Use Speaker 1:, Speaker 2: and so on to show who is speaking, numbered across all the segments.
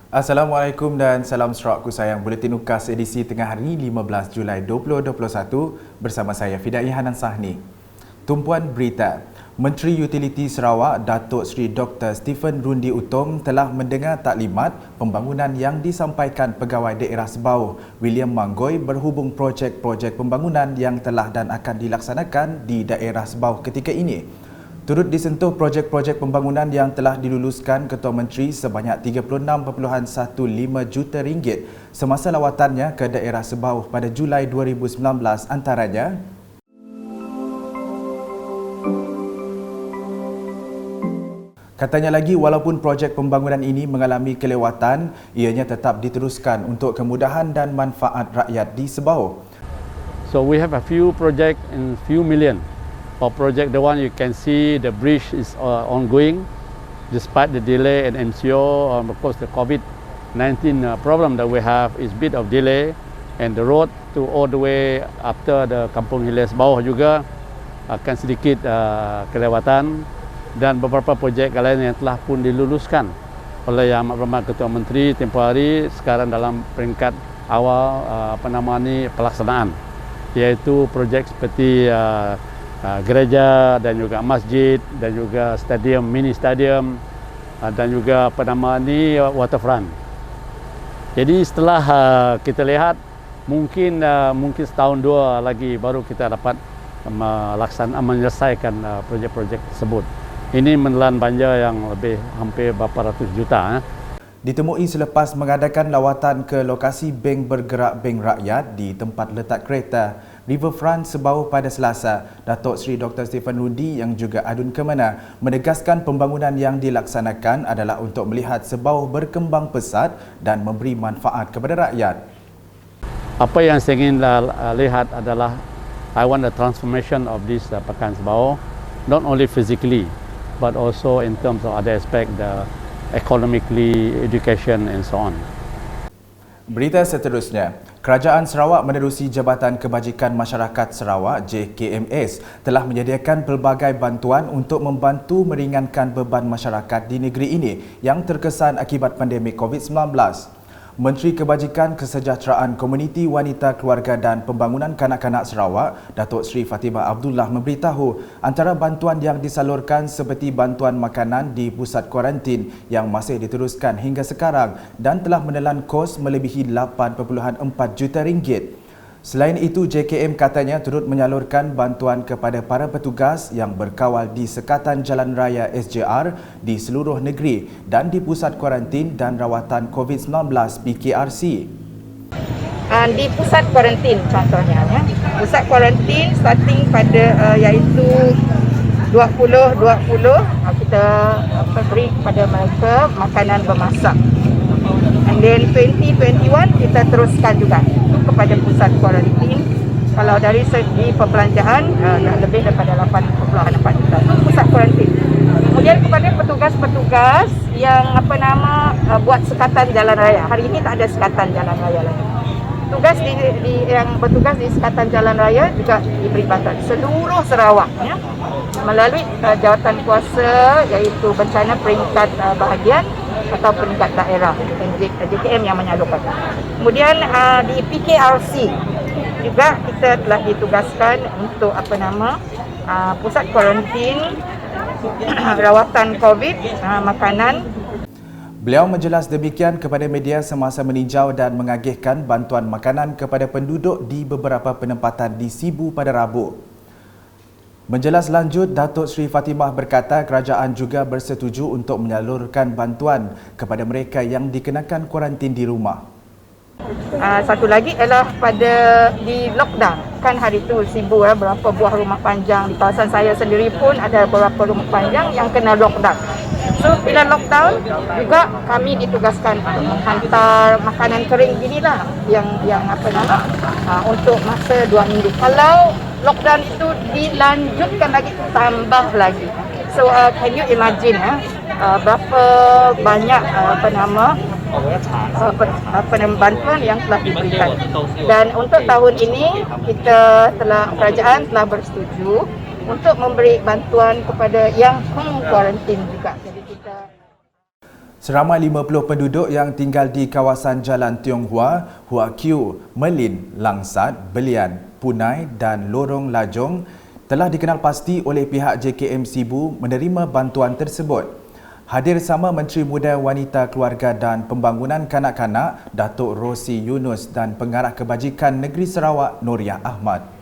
Speaker 1: Assalamualaikum dan salam sejahtera sayang. Buletin UKAS edisi tengah hari 15 Julai 2021 bersama saya Fidai Hanan Sahni. Tumpuan berita. Menteri Utiliti Sarawak Datuk Seri Dr. Stephen Rundi Utom telah mendengar taklimat pembangunan yang disampaikan Pegawai Daerah Sebauh William Mangoy berhubung projek-projek pembangunan yang telah dan akan dilaksanakan di daerah Sebauh ketika ini. Turut disentuh projek-projek pembangunan yang telah diluluskan Ketua Menteri sebanyak RM36.15 juta semasa lawatannya ke daerah Sebauh pada Julai 2019 antaranya katanya lagi, walaupun projek pembangunan ini mengalami kelewatan, ianya tetap diteruskan untuk kemudahan dan manfaat rakyat di Sebauh.
Speaker 2: So we have a few projects in few million. For project the one you can see the bridge is ongoing despite the delay and MCO. Of course the COVID-19 problem that we have is bit of delay, and the road to all the way after the Kampung Hilir Sebauh juga akan sedikit kelewatan, dan beberapa projek lain yang telah pun diluluskan oleh Yang Amat Berhormat Ketua Menteri tempoh hari sekarang dalam peringkat awal pelaksanaan, iaitu projek seperti gereja dan juga masjid dan juga stadium, mini stadium dan juga waterfront. Jadi setelah kita lihat mungkin setahun dua lagi baru kita dapat menyelesaikan projek-projek tersebut. Ini menelan belanja yang lebih hampir berapa ratus juta.
Speaker 1: Ditemui selepas mengadakan lawatan ke lokasi Bank Bergerak Bank Rakyat di tempat letak kereta Riverfront Sebauh pada Selasa, Datuk Seri Dr. Stephen Rundi yang juga Adun Kemana menegaskan pembangunan yang dilaksanakan adalah untuk melihat Sebauh berkembang pesat dan memberi manfaat kepada rakyat.
Speaker 2: Apa yang saya ingin lihat adalah I want the transformation of this Pekan Sebauh, not only physically but also in terms of other aspect, the economically, education and so on.
Speaker 1: Berita seterusnya, Kerajaan Sarawak menerusi Jabatan Kebajikan Masyarakat Sarawak JKMS telah menyediakan pelbagai bantuan untuk membantu meringankan beban masyarakat di negeri ini yang terkesan akibat pandemik COVID-19. Menteri Kebajikan Kesejahteraan Komuniti Wanita Keluarga dan Pembangunan Kanak-kanak Sarawak, Datuk Seri Fatimah Abdullah memberitahu antara bantuan yang disalurkan seperti bantuan makanan di pusat kuarantin yang masih diteruskan hingga sekarang dan telah menelan kos melebihi RM8.4 juta. Selain itu, JKM katanya turut menyalurkan bantuan kepada para petugas yang berkawal di Sekatan Jalan Raya SJR di seluruh negeri dan di Pusat Kuarantin dan Rawatan COVID-19 PKRC.
Speaker 3: Di pusat kuarantin contohnya, pusat kuarantin starting pada iaitu 2020 kita beri kepada mereka makanan bermasak. And then 2021 kita teruskan juga kepada pusat kuarantin. Kalau dari segi perbelanjaan dah lebih daripada 8.4 juta pusat kuarantin. Kemudian kepada petugas-petugas yang buat sekatan jalan raya. Hari ini tak ada sekatan jalan raya lagi. Tugas yang bertugas di sekatan jalan raya juga diberi bantuan seluruh Sarawak melalui jawatan kuasa iaitu bencana peringkat bahagian atau peringkat daerah JKM yang menyalurkan. Kemudian di PKRC juga kita telah ditugaskan untuk pusat kuarantin, rawatan COVID, makanan.
Speaker 1: Beliau menjelas demikian kepada media semasa meninjau dan mengagihkan bantuan makanan kepada penduduk di beberapa penempatan di Sibu pada Rabu. Menjelas lanjut, Datuk Seri Fatimah berkata kerajaan juga bersetuju untuk menyalurkan bantuan kepada mereka yang dikenakan kuarantin di rumah.
Speaker 3: Satu lagi ialah di lockdown. Kan hari itu Sibu berapa buah rumah panjang. Di kawasan saya sendiri pun ada beberapa rumah panjang yang kena lockdown. So bila lockdown juga kami ditugaskan untuk menghantar makanan kering inilah yang untuk masa 2 minggu. Kalau lockdown itu dilanjutkan lagi, tambah lagi. So can you imagine berapa banyak bantuan yang telah diberikan. Dan untuk tahun ini kerajaan telah bersetuju untuk memberi bantuan kepada yang home quarantine juga. Jadi kita
Speaker 1: Seramai 50 penduduk yang tinggal di kawasan Jalan Tionghoa, Hua Kiu, Melin, Langsat, Belian, Punai dan Lorong Lajong telah dikenal pasti oleh pihak JKM Sibu menerima bantuan tersebut. Hadir sama Menteri Muda Wanita Keluarga dan Pembangunan Kanak-kanak Datuk Rosi Yunus dan Pengarah Kebajikan Negeri Sarawak Nuriah Ahmad.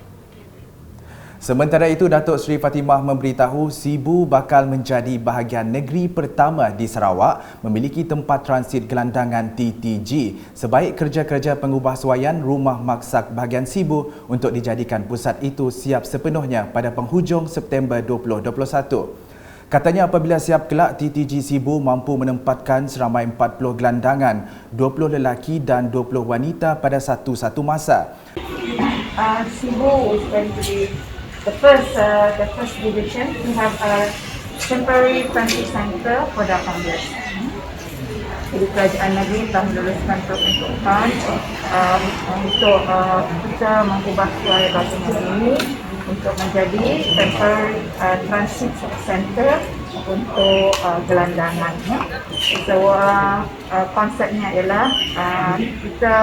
Speaker 1: Sementara itu, Datuk Seri Fatimah memberitahu Sibu bakal menjadi bahagian negeri pertama di Sarawak memiliki tempat transit gelandangan TTG sebaik kerja-kerja pengubahsuaian rumah maksak bahagian Sibu untuk dijadikan pusat itu siap sepenuhnya pada penghujung September 2021. Katanya apabila siap kelak, TTG Sibu mampu menempatkan seramai 40 gelandangan, 20 lelaki dan 20 wanita pada satu-satu masa.
Speaker 3: Sibu is going to be the first division to have a temporary transit center for 18 years. Jadi kerajaan negeri telah meluluskan peruntukan untuk kita mengubah suai bangunan ini untuk menjadi temporary transit center untuk gelandangan. So konsepnya ialah kita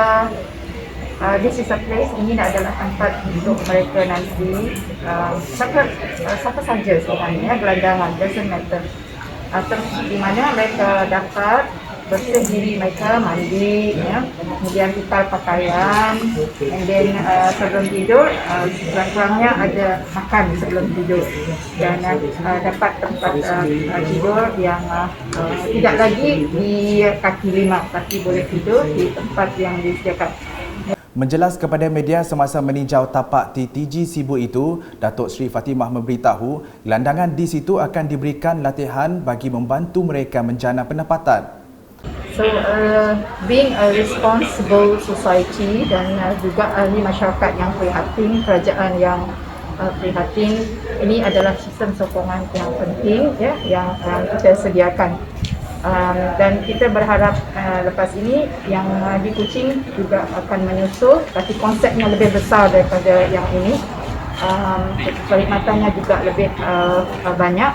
Speaker 3: this is a place, ini adalah tempat untuk mereka nanti siapa saja sebenarnya gelandangan, doesn't matter, di mana mereka dapat bersih diri mereka, mandi, kemudian tukar pakaian, and then sebelum tidur kurang-kurangnya ada makan sebelum tidur, dan dapat tempat tidur yang tidak lagi di kaki lima, tapi boleh tidur di tempat yang disediakan.
Speaker 1: Menjelas kepada media semasa meninjau tapak TTG Sibu itu, Datuk Seri Fatimah memberitahu gelandangan di situ akan diberikan latihan bagi membantu mereka menjana pendapatan.
Speaker 3: So, being a responsible society dan juga ahli masyarakat yang prihatin, kerajaan yang prihatin, ini adalah sistem sokongan yang penting yang kita sediakan. Dan kita berharap lepas ini yang di Kuching juga akan menyusul, tapi konsepnya lebih besar daripada yang ini. Perkhidmatannya juga lebih banyak,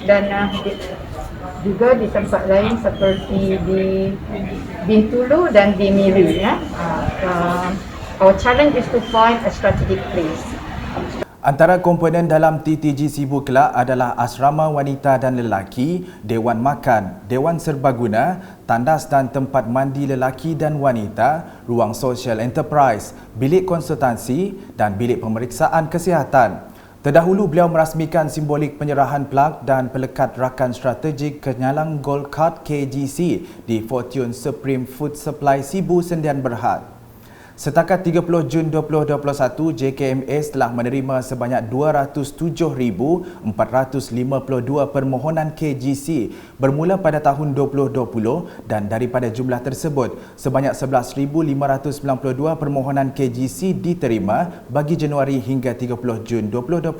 Speaker 3: dan juga di tempat lain seperti di Bintulu dan di Miru. Our challenge is to find a strategic place.
Speaker 1: Antara komponen dalam TTG Sibu kelak adalah asrama wanita dan lelaki, dewan makan, dewan serbaguna, tandas dan tempat mandi lelaki dan wanita, ruang social enterprise, bilik konsultansi dan bilik pemeriksaan kesihatan. Terdahulu beliau merasmikan simbolik penyerahan plug dan pelekat rakan strategik kenyalang Gold Card KGC di Fortune Supreme Food Supply Sibu Sendian Berhad. Setakat 30 Jun 2021, JKMS telah menerima sebanyak 207,452 permohonan KGC bermula pada tahun 2020, dan daripada jumlah tersebut, sebanyak 11,592 permohonan KGC diterima bagi Januari hingga 30 Jun 2021.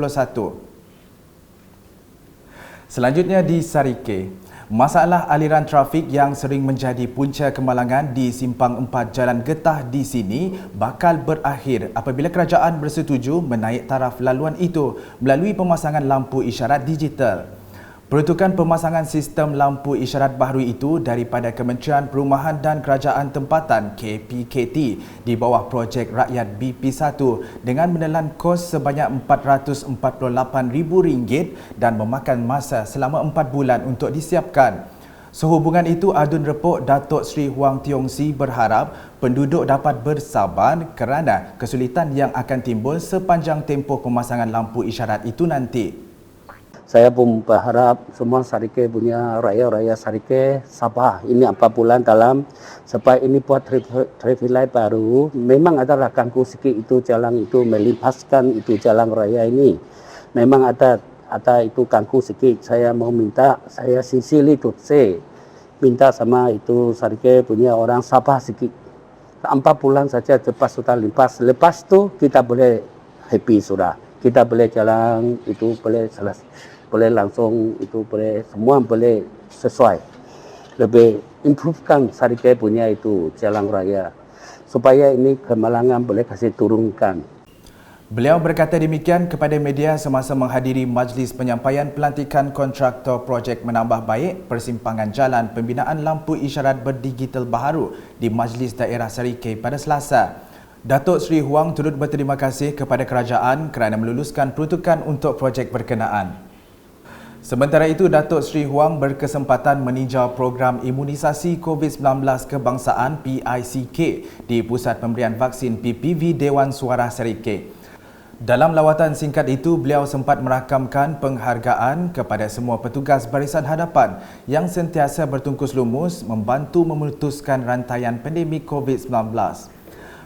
Speaker 1: Selanjutnya di Sarike. Masalah aliran trafik yang sering menjadi punca kemalangan di Simpang 4 Jalan Getah di sini bakal berakhir apabila kerajaan bersetuju menaik taraf laluan itu melalui pemasangan lampu isyarat digital. Peruntukan pemasangan sistem lampu isyarat baharu itu daripada Kementerian Perumahan dan Kerajaan Tempatan KPKT di bawah projek rakyat BP1 dengan menelan kos sebanyak RM448,000 dan memakan masa selama 4 bulan untuk disiapkan. Sehubungan itu, Adun Repok Datuk Seri Huang Tiong Si berharap penduduk dapat bersabar kerana kesulitan yang akan timbul sepanjang tempoh pemasangan lampu isyarat itu nanti.
Speaker 4: Saya pun berharap semua Sarike punya raya-raya Sarike sabar. Ini 4 bulan dalam supaya ini buat traffic light baru. Memang adalah ganggu sikit itu jalan itu melimpaskan itu jalan raya ini. Memang ada itu ganggu sikit. Saya mau minta, saya sincerely to say, minta sama itu Sarike punya orang sabar sikit. 4 bulan saja cepat sudah limpas. Lepas tu kita boleh happy sudah. Kita boleh jalan itu boleh selesai. Boleh langsung itu boleh semua boleh sesuai, lebih improvekan Sarike punya itu jalan raya supaya ini kemalangan boleh kasih turunkan.
Speaker 1: Beliau berkata demikian kepada media semasa menghadiri majlis penyampaian pelantikan kontraktor projek menambah baik persimpangan jalan pembinaan lampu isyarat berdigital baharu di Majlis Daerah Sarikei pada Selasa. Datuk Seri Huang turut berterima kasih kepada kerajaan kerana meluluskan peruntukan untuk projek berkenaan. Sementara itu, Datuk Seri Huang berkesempatan meninjau program imunisasi COVID-19 kebangsaan PICK di Pusat Pemberian Vaksin PPV Dewan Suara Sarikei. Dalam lawatan singkat itu, beliau sempat merakamkan penghargaan kepada semua petugas barisan hadapan yang sentiasa bertungkus lumus membantu memutuskan rantaian pandemik COVID-19.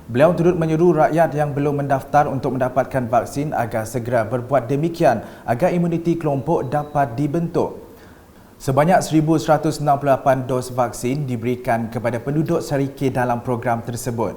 Speaker 1: Beliau turut menyuruh rakyat yang belum mendaftar untuk mendapatkan vaksin agar segera berbuat demikian agar imuniti kelompok dapat dibentuk. Sebanyak 1,168 dos vaksin diberikan kepada penduduk Sarikei dalam program tersebut.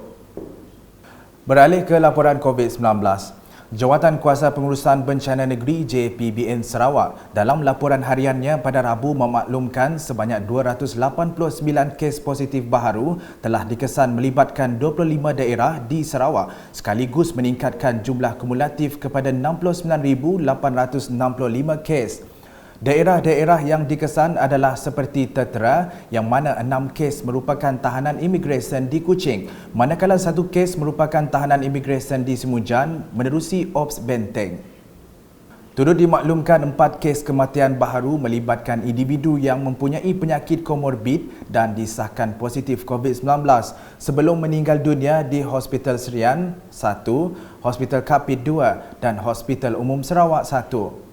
Speaker 1: Beralih ke laporan COVID-19. Jawatan Kuasa Pengurusan Bencana Negeri JPBN Sarawak dalam laporan hariannya pada Rabu memaklumkan sebanyak 289 kes positif baharu telah dikesan melibatkan 25 daerah di Sarawak sekaligus meningkatkan jumlah kumulatif kepada 69,865 kes. Daerah-daerah yang dikesan adalah seperti Tertera yang mana 6 kes merupakan tahanan imigresen di Kuching, manakala 1 kes merupakan tahanan imigresen di Semujan menerusi Ops Benteng. Turut dimaklumkan 4 kes kematian baharu melibatkan individu yang mempunyai penyakit komorbid dan disahkan positif COVID-19 sebelum meninggal dunia di Hospital Serian 1, Hospital Kapit 2 dan Hospital Umum Sarawak 1.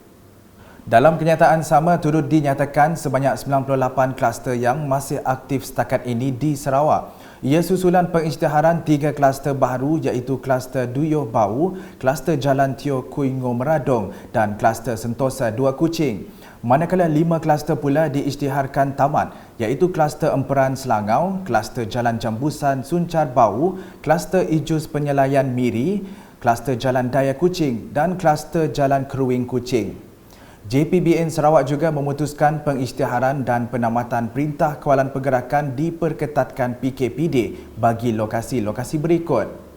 Speaker 1: Dalam kenyataan sama, turut dinyatakan sebanyak 98 kluster yang masih aktif setakat ini di Sarawak. Ia susulan pengisytiharan 3 kluster baharu iaitu kluster Duyuh Bau, kluster Jalan Tio Kuingo Meradong dan kluster Sentosa 2 Kuching. Manakala 5 kluster pula diisytiharkan tamat iaitu kluster Emperan Selangau, kluster Jalan Jambusan Suncar Bau, kluster Ijus Penyelayan Miri, kluster Jalan Daya Kuching dan kluster Jalan Keruing Kuching. JPBN Sarawak juga memutuskan pengisytiharan dan penamatan Perintah Kawalan Pergerakan diperketatkan PKPD bagi lokasi-lokasi berikut.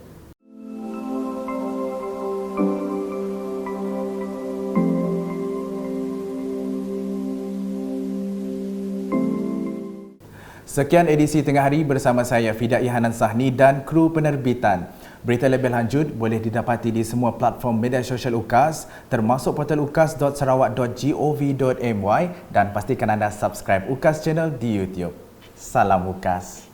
Speaker 1: Sekian edisi Tengah Hari bersama saya Fidai Hanan Sahni dan kru penerbitan. Berita lebih lanjut boleh didapati di semua platform media sosial UKAS termasuk portal ukas.sarawak.gov.my dan pastikan anda subscribe UKAS Channel di YouTube. Salam UKAS.